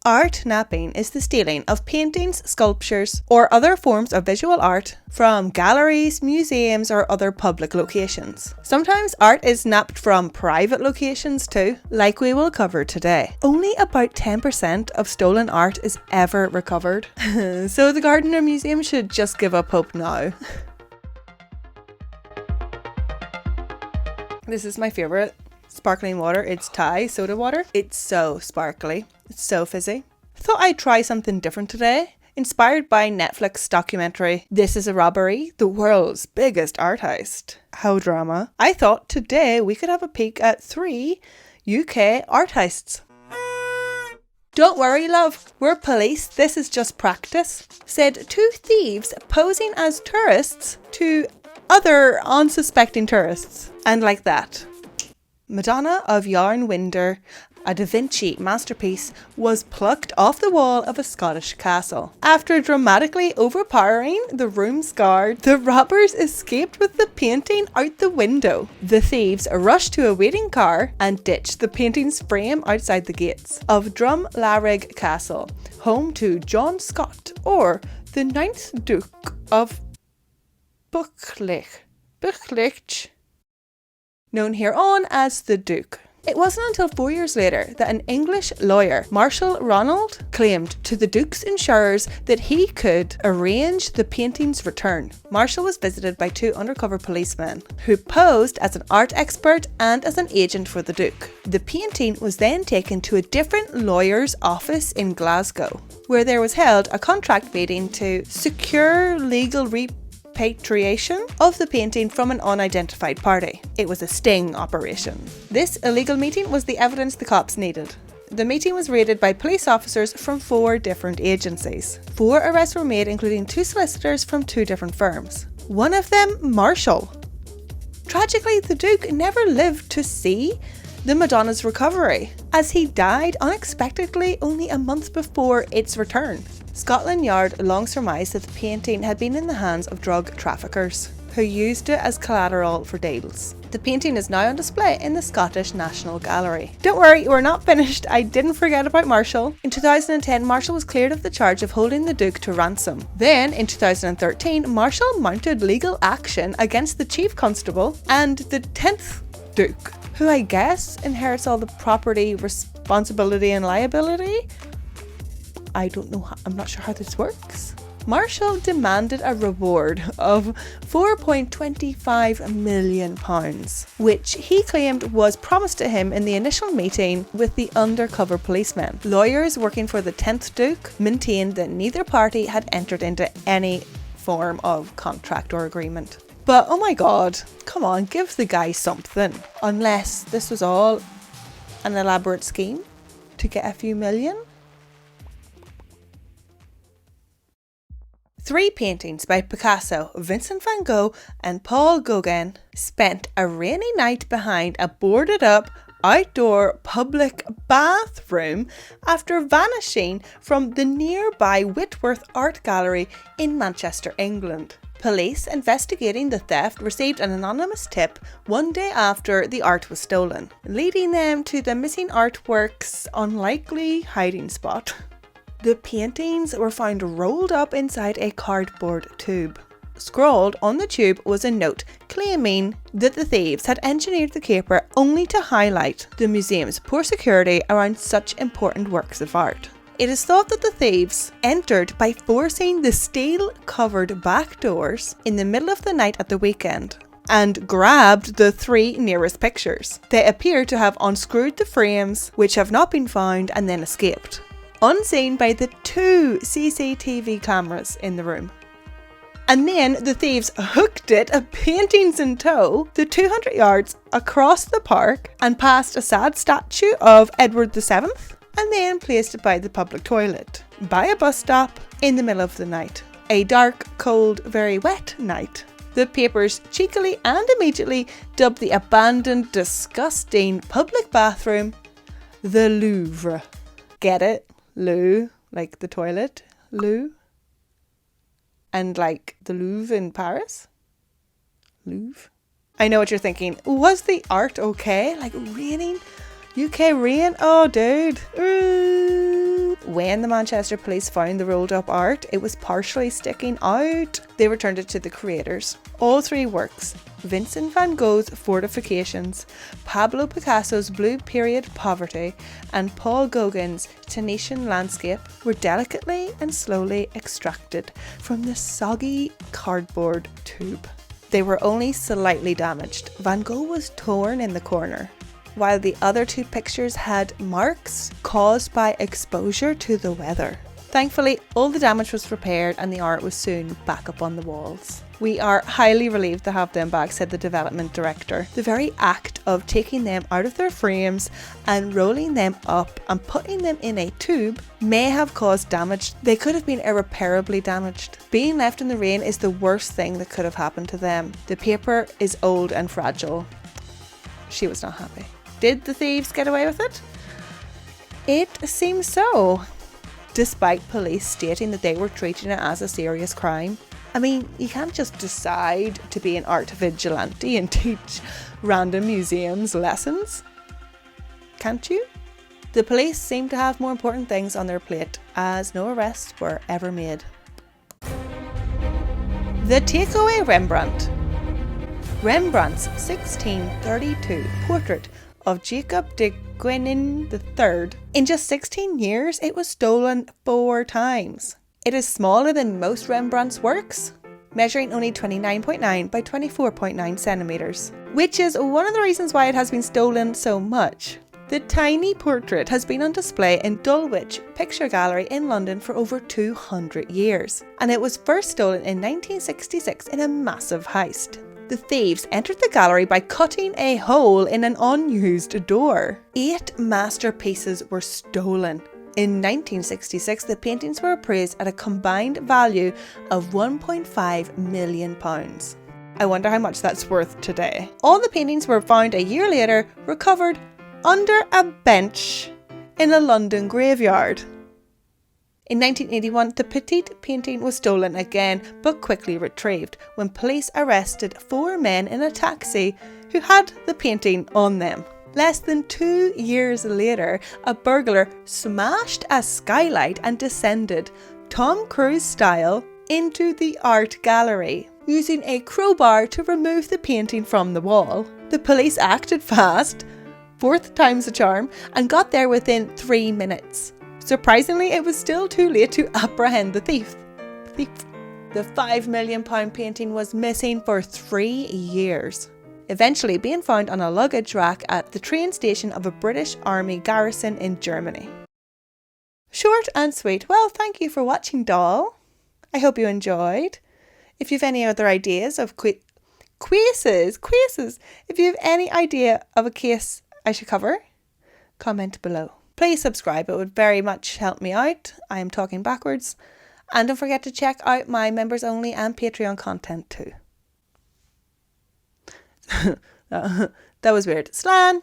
Artnapping is the stealing of paintings, sculptures, or other forms of visual art from galleries, museums, or other public locations. Sometimes art is napped from private locations too, like we will cover today. Only about 10% of stolen art is ever recovered, so the Gardner Museum should just give up hope now. This is my favourite sparkling water. It's Thai soda water. It's so sparkly. It's so fizzy. I thought I'd try something different today. Inspired by Netflix documentary This Is a Robbery, the world's biggest art heist. How drama. I thought today we could have a peek at 3 UK art heists. Don't worry, love. We're police. This is just practice. Said 2 thieves posing as tourists to other unsuspecting tourists. And like that, Madonna of Yarnwinder, a Da Vinci masterpiece, was plucked off the wall of a Scottish castle. After dramatically overpowering the room's guard, the robbers escaped with the painting out the window. The thieves rushed to a waiting car and ditched the painting's frame outside the gates of Drumlarrig Castle, home to John Scott, or the 9th Duke of Buccleuch, known here on as the Duke. It wasn't until 4 years later that an English lawyer, Marshall Ronald, claimed to the Duke's insurers that he could arrange the painting's return. Marshall was visited by 2 undercover policemen who posed as an art expert and as an agent for the Duke. The painting was then taken to a different lawyer's office in Glasgow, where there was held a contract meeting to secure legal repatriation of the painting from an unidentified party. It was a sting operation. This illegal meeting was the evidence the cops needed. The meeting was raided by police officers from 4 different agencies. 4 arrests were made, including 2 solicitors from 2 different firms. One of them, Marshall. Tragically, the Duke never lived to see the Madonna's recovery, as he died unexpectedly only a month before its return. Scotland Yard long surmised that the painting had been in the hands of drug traffickers, who used it as collateral for deals. The painting is now on display in the Scottish National Gallery. Don't worry, we're not finished. I didn't forget about Marshall. In 2010, Marshall was cleared of the charge of holding the Duke to ransom. Then, in 2013, Marshall mounted legal action against the Chief Constable and the 10th Duke, who I guess inherits all the property, responsibility and liability. I don't know, I'm not sure how this works. Marshall demanded a reward of £4.25 million, which he claimed was promised to him in the initial meeting with the undercover policemen. Lawyers working for the 10th Duke maintained that neither party had entered into any form of contract or agreement. But oh my god, come on, give the guy something. Unless this was all an elaborate scheme to get a few million. 3 paintings by Picasso, Vincent van Gogh and Paul Gauguin spent a rainy night behind a boarded up outdoor public bathroom after vanishing from the nearby Whitworth Art Gallery in Manchester, England. Police investigating the theft received an anonymous tip one day after the art was stolen, leading them to the missing artwork's unlikely hiding spot. The paintings were found rolled up inside a cardboard tube. Scrawled on the tube was a note claiming that the thieves had engineered the caper only to highlight the museum's poor security around such important works of art. It is thought that the thieves entered by forcing the steel-covered back doors in the middle of the night at the weekend and grabbed the 3 nearest pictures. They appear to have unscrewed the frames, which have not been found, and then escaped, unseen by the 2 CCTV cameras in the room. And then the thieves hooked it, paintings in tow, the 200 yards across the park and past a sad statue of Edward VII, and then placed it by the public toilet, by a bus stop in the middle of the night. A dark, cold, very wet night. The papers cheekily and immediately dubbed the abandoned, disgusting public bathroom the Louvre. Get it? Lou, like the toilet, Lou. And like the Louvre in Paris. Louvre. I know what you're thinking. Was the art okay? Like raining? UK rain? Oh, dude. Ooh. when the Manchester police found the rolled up art, it was partially sticking out. They returned it to the creators. All three works, Vincent van Gogh's Fortifications, Pablo Picasso's Blue Period Poverty, and Paul Gauguin's Tunisian Landscape, were delicately and slowly extracted from the soggy cardboard tube. They were only slightly damaged. Van Gogh was torn in the corner, while the other two pictures had marks caused by exposure to the weather. Thankfully, all the damage was repaired and the art was soon back up on the walls. "We are highly relieved to have them back," said the development director. "The very act of taking them out of their frames and rolling them up and putting them in a tube may have caused damage. They could have been irreparably damaged. Being left in the rain is the worst thing that could have happened to them. The paper is old and fragile." She was not happy. Did the thieves get away with it? It seems so, despite police stating that they were treating it as a serious crime. I mean, you can't just decide to be an art vigilante and teach random museums lessons. Can't you? The police seem to have more important things on their plate, as no arrests were ever made. The Takeaway Rembrandt. Rembrandt's 1632 portrait of Jacob de Guenin III. In just 16 years, it was stolen 4 times. It is smaller than most Rembrandt's works, measuring only 29.9 by 24.9 centimetres, which is one of the reasons why it has been stolen so much. The tiny portrait has been on display in Dulwich Picture Gallery in London for over 200 years, and it was first stolen in 1966 in a massive heist. The thieves entered the gallery by cutting a hole in an unused door. 8 masterpieces were stolen. In 1966, the paintings were appraised at a combined value of £1.5 million. I wonder how much that's worth today. All the paintings were found a year later, recovered under a bench in a London graveyard. In 1981, the petite painting was stolen again, but quickly retrieved when police arrested 4 men in a taxi who had the painting on them. Less than 2 years later, a burglar smashed a skylight and descended, Tom Cruise style, into the art gallery, using a crowbar to remove the painting from the wall. The police acted fast, 4th time's the charm, and got there within 3 minutes. Surprisingly, it was still too late to apprehend the thief. The £5 million painting was missing for 3 years, eventually being found on a luggage rack at the train station of a British Army garrison in Germany. Short and sweet. Well, thank you for watching, doll. I hope you enjoyed. If you have any other ideas of quizzes, if you have any idea of a case I should cover, comment below. Please subscribe, it would very much help me out. I am talking backwards. And don't forget to check out my members only and Patreon content too. That was weird. Slan!